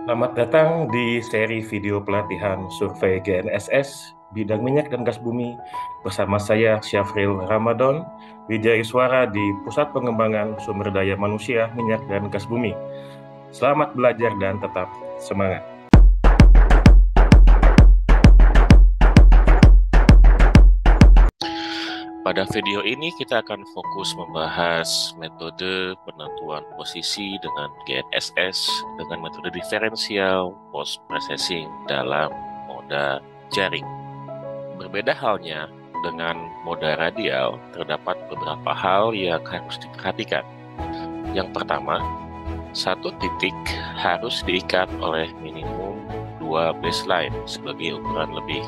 Selamat datang di seri video pelatihan survei GNSS bidang minyak dan gas bumi bersama saya Syafril Ramadan, Wijaiswara di Pusat Pengembangan Sumber Daya Manusia Minyak dan Gas Bumi. Selamat belajar dan tetap semangat. Pada video ini kita akan fokus membahas metode penentuan posisi dengan GNSS dengan metode diferensial post processing dalam moda jaring. Berbeda halnya dengan moda radial, terdapat beberapa hal yang harus diperhatikan. Yang pertama, satu titik harus diikat oleh minimum 2 baseline sebagai ukuran lebih.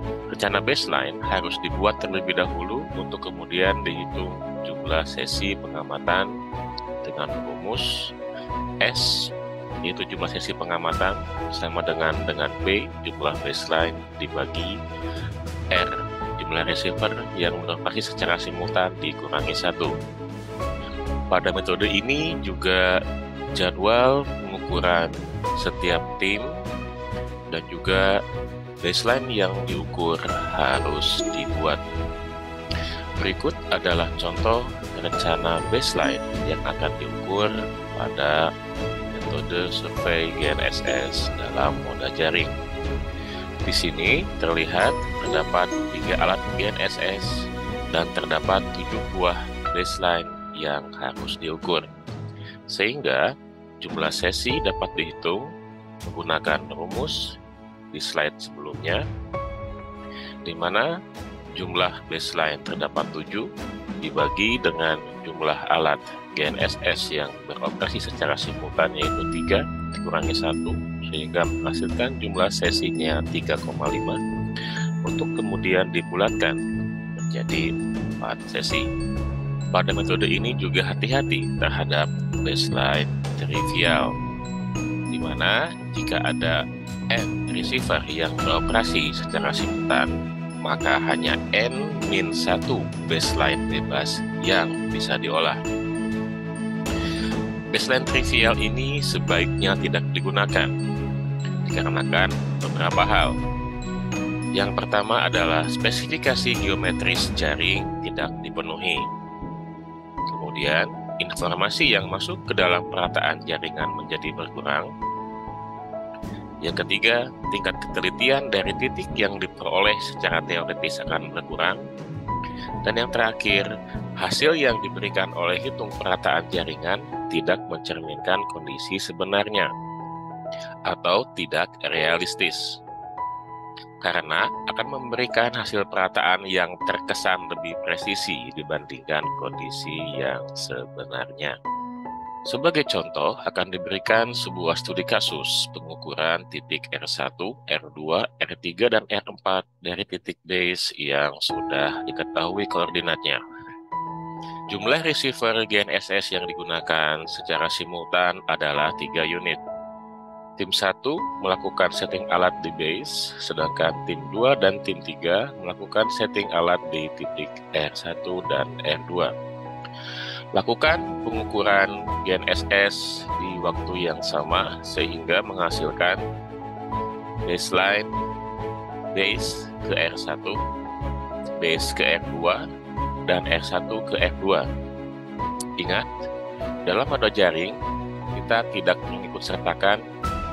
Rencana baseline harus dibuat terlebih dahulu untuk kemudian dihitung jumlah sesi pengamatan dengan rumus S, yaitu jumlah sesi pengamatan sama dengan B, jumlah baseline dibagi R, jumlah receiver yang beroperasi secara simultan dikurangi 1. Pada metode ini juga jadwal pengukuran setiap tim dan juga baseline yang diukur harus dibuat. Berikut adalah contoh rencana baseline yang akan diukur pada metode survei GNSS dalam moda jaring. Di sini terlihat terdapat 3 alat GNSS dan terdapat 7 buah baseline yang harus diukur. Sehingga jumlah sesi dapat dihitung menggunakan rumus di slide sebelumnya, di mana jumlah baseline terdapat 7 dibagi dengan jumlah alat GNSS yang beroperasi secara simultan yaitu 3 dikurangi 1 sehingga menghasilkan jumlah sesinya 3,5 untuk kemudian dibulatkan menjadi 4 sesi. Pada metode ini juga hati-hati terhadap baseline trivial, di mana jika ada N receiver yang beroperasi secara simultan, maka hanya N-1 baseline bebas yang bisa diolah. Baseline trivial ini sebaiknya tidak digunakan dikarenakan beberapa hal. Yang pertama adalah spesifikasi geometris jaring tidak dipenuhi. Kemudian, informasi yang masuk ke dalam perataan jaringan menjadi berkurang. Yang ketiga, tingkat ketelitian dari titik yang diperoleh secara teoritis akan berkurang. Dan yang terakhir, hasil yang diberikan oleh hitung perataan jaringan tidak mencerminkan kondisi sebenarnya atau tidak realistis, karena akan memberikan hasil perataan yang terkesan lebih presisi dibandingkan kondisi yang sebenarnya. Sebagai contoh, akan diberikan sebuah studi kasus pengukuran titik R1, R2, R3, dan R4 dari titik base yang sudah diketahui koordinatnya. Jumlah receiver GNSS yang digunakan secara simultan adalah 3 unit. Tim 1 melakukan setting alat di base, sedangkan tim 2 dan tim 3 melakukan setting alat di titik R1 dan R2. Lakukan pengukuran GNSS di waktu yang sama sehingga menghasilkan baseline base ke R1, base ke R2, dan R1 ke R2. Ingat, dalam moda jaring, kita tidak mengikut sertakan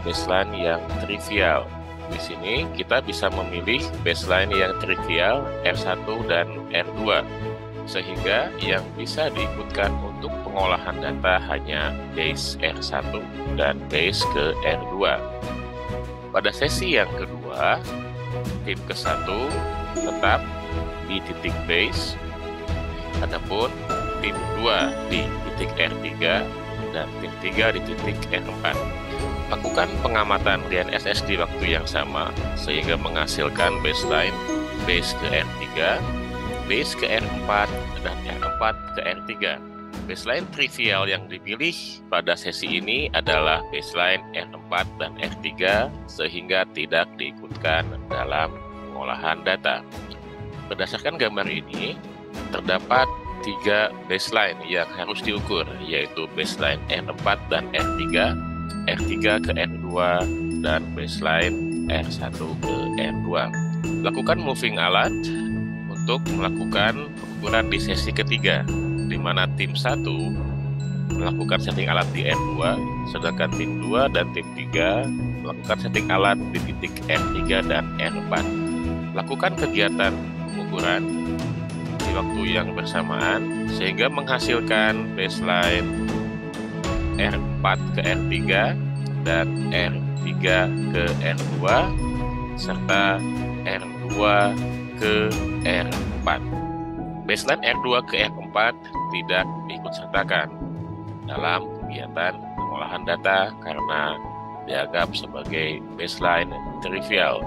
baseline yang trivial. Di sini kita bisa memilih baseline yang trivial R1 dan R2. Sehingga yang bisa diikutkan untuk pengolahan data hanya base R1 dan base ke R2. Pada sesi yang kedua, tim ke-1 tetap di titik base, adapun tim 2 di titik R3 dan tim 3 di titik R4. Lakukan pengamatan GNSS di waktu yang sama sehingga menghasilkan baseline base ke R3, base ke R4, dan R4 ke R3. Baseline trivial yang dipilih pada sesi ini adalah baseline R4 dan R3 sehingga tidak diikutkan dalam pengolahan data. Berdasarkan gambar ini, terdapat 3 baseline yang harus diukur, yaitu baseline R4 dan R3 R3 ke R2, dan baseline R1 ke R2. Lakukan moving alat untuk melakukan pengukuran di sesi ketiga, di mana tim 1 melakukan setting alat di R2, sedangkan tim 2 dan tim 3 melakukan setting alat di titik R3 dan R4. Lakukan kegiatan pengukuran di waktu yang bersamaan sehingga menghasilkan baseline R4 ke R3 dan R3 ke R2 serta R2 ke R4. Baseline R2 ke R4 tidak diikut sertakan dalam kegiatan pengolahan data karena dianggap sebagai baseline trivial.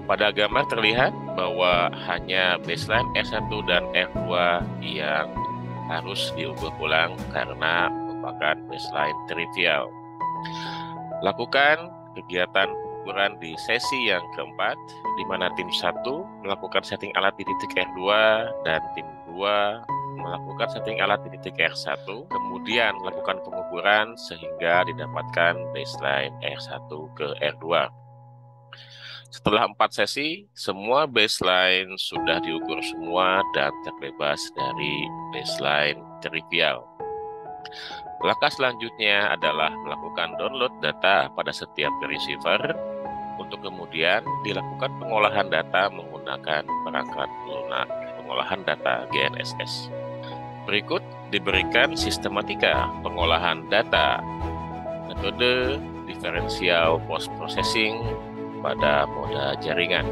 Pada gambar terlihat bahwa hanya baseline R1 dan R2 yang harus diukur ulang karena merupakan baseline trivial. Lakukan kegiatan pengukuran di sesi yang keempat, di mana tim 1 melakukan setting alat di titik R2 dan tim 2 melakukan setting alat di titik R1, kemudian lakukan pengukuran sehingga didapatkan baseline R1 ke R2. Setelah 4 sesi, semua baseline sudah diukur semua dan terbebas dari baseline trivial. Langkah selanjutnya adalah melakukan download data pada setiap receiver untuk kemudian dilakukan pengolahan data menggunakan perangkat lunak pengolahan data GNSS. Berikut diberikan sistematika pengolahan data, metode differential post-processing pada moda jaringan.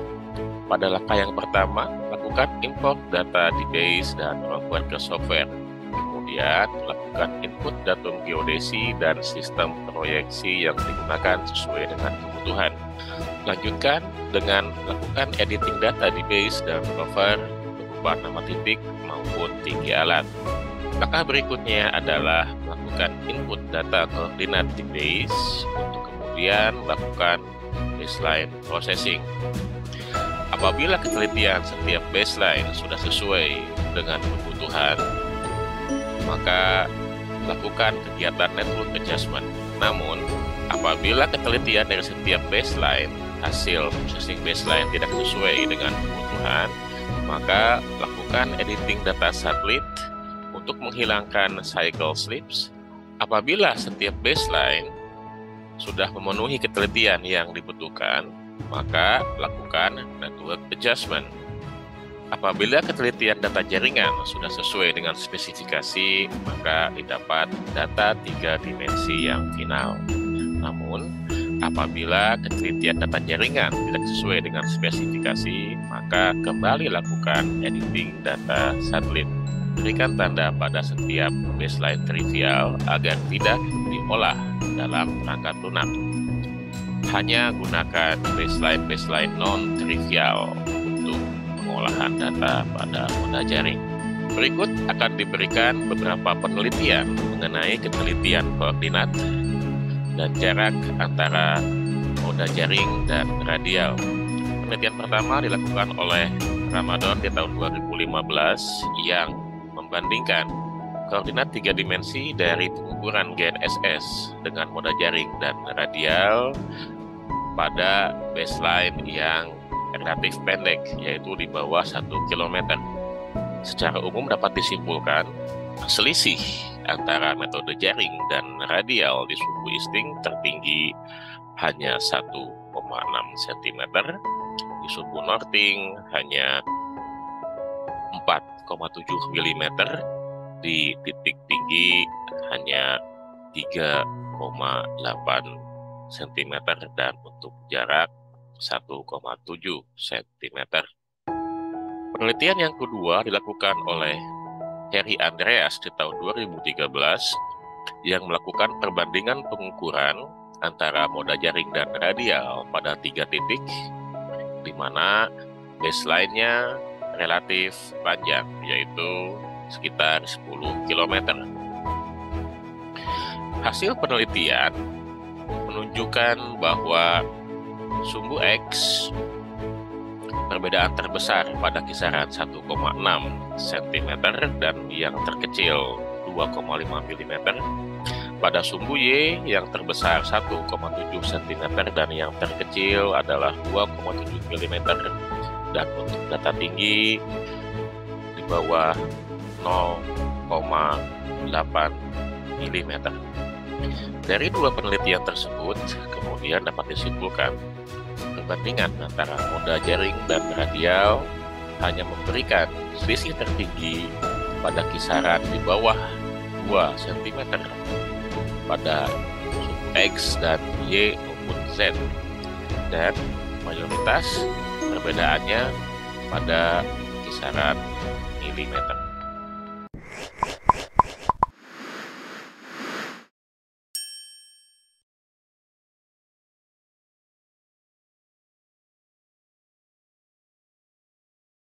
Pada langkah yang pertama, lakukan import data di base dan convert ke software. Kemudian, lakukan input datum geodesi dan sistem proyeksi yang digunakan sesuai dengan kebutuhan. Lanjutkan dengan lakukan editing data di base dan cover, berupa nama titik maupun tinggi alat. Langkah berikutnya adalah melakukan input data koordinat di base untuk kemudian melakukan baseline processing. Apabila ketelitian setiap baseline sudah sesuai dengan kebutuhan, maka lakukan kegiatan network adjustment. Namun, apabila ketelitian dari setiap baseline, hasil processing baseline tidak sesuai dengan kebutuhan, maka lakukan editing data satelit untuk menghilangkan cycle slips. Apabila setiap baseline sudah memenuhi ketelitian yang dibutuhkan, maka lakukan network adjustment. Apabila ketelitian data jaringan sudah sesuai dengan spesifikasi, maka didapat data 3 dimensi yang final. Namun, apabila ketelitian data jaringan tidak sesuai dengan spesifikasi, maka kembali lakukan editing data satelit. Berikan tanda pada setiap baseline trivial agar tidak diolah dalam perangkat lunak. Hanya gunakan baseline non-trivial untuk pengolahan data pada moda jaring. Berikut akan diberikan beberapa penelitian mengenai ketelitian koordinat dan jarak antara moda jaring dan radial. Penelitian pertama dilakukan oleh Ramadan di tahun 2015 yang membandingkan koordinat 3 dimensi dari pengukuran GNSS dengan moda jaring dan radial pada baseline yang relatif pendek, yaitu di bawah 1 km. Secara umum dapat disimpulkan selisih antara metode jaring dan radial di suku Isting tertinggi hanya 1,6 cm, di suku Norting hanya 4,7 mm, di titik tinggi hanya 3,8 cm, dan untuk jarak 1,7 cm. Penelitian yang kedua dilakukan oleh Harry Andreas di tahun 2013 yang melakukan perbandingan pengukuran antara moda jaring dan radial pada 3 titik, di mana baseline-nya relatif panjang, yaitu sekitar 10 km. Hasil penelitian menunjukkan bahwa sumbu X perbedaan terbesar pada kisaran 1,6 cm dan yang terkecil 2,5 mm Pada sumbu Y yang terbesar 1,7 cm dan yang terkecil adalah 2,7 mm. Dan untuk data tinggi di bawah 0,8 mm. Dari dua penelitian tersebut, kemudian dapat disimpulkan perbandingan antara moda jaring dan radial hanya memberikan selisih tertinggi pada kisaran di bawah 2 cm pada sumbu X dan Y maupun Z, dan mayoritas perbedaannya pada kisaran milimeter.